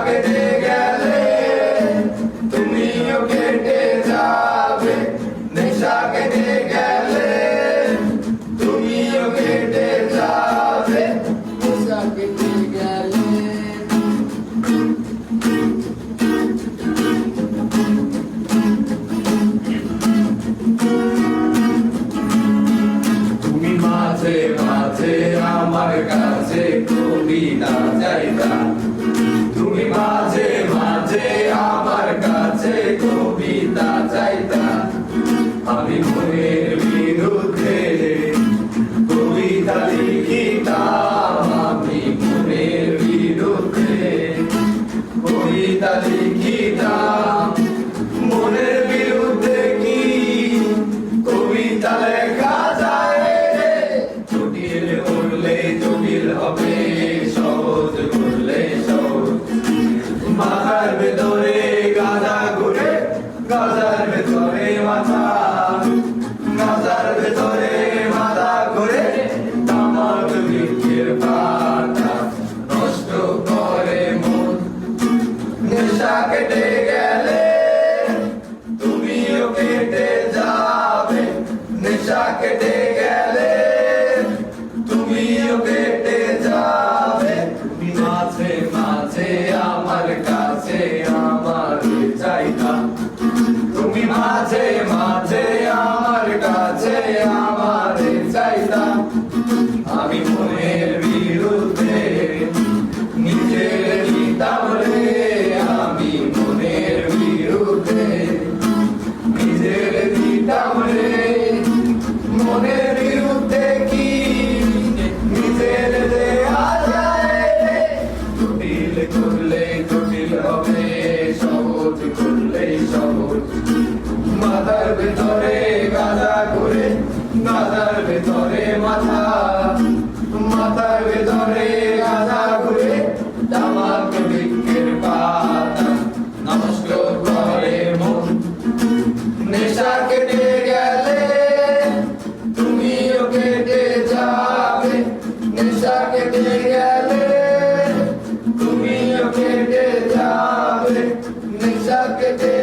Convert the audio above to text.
কেটে গেলে তুমিও কেটে যাবে, নেশা কেটে গেলে তুমিও কেটে যাবে, নেশা কেটে গেলে। তুমি মাঝে মাঝে আমার কাছে কবিতা চাইতা, তুমি মাঝে মাঝে আমার কাছে কবিতা চাইতা, আমি মনের বিরুদ্ধে কবিতা লিখিতাম, আমি মনের বিরুদ্ধে কবিতা লিখিতাম। মনের বিরুদ্ধে কি কবিতা লেখা যায় রে? জটিল করলে জটিল হবে, সহজ করলে সহজ। মাথার ভেতরে গাঁজা ঘুরে, গাঁজার ভেতরে মাথা, গাঁজার ভেতরে মাথা ঘুরে, তামাক বৃক্ষের পাতা নষ্ট করে মন। নেশা কেটে গেলে তুমিও কেটে যাবে, নেশা কেটে গেলে তুমিও কেটে যাবে। তুমি মাঝে মাঝে আমার কাছে আমার চাইতা, তুমি মাঝে মাঝে আমার কাছে আমার চাইতা, আমি মনের বিরুদ্ধে নিজের দিতাম রে, আমি মনের বিরুদ্ধে নিজের দিতাম রে। মনের বিরুদ্ধে কি নিজের দেয়া যায় রে? জটিল করলে জটিল হবে, সহজ করলে সহজ। মাথার ভেতরে গাঁজা ঘুরে, গাঁজার ভেতরে মাথা, মাথার ভেতরে গাঁজা ঘুরে, তামাক বৃক্ষের পাতা নষ্ট করে মন। নেশা কেটে গেলে তুমিও কেটে যাবে, নেশা কেটে গেলে তুমিও কেটে যাবে, নেশা কেটে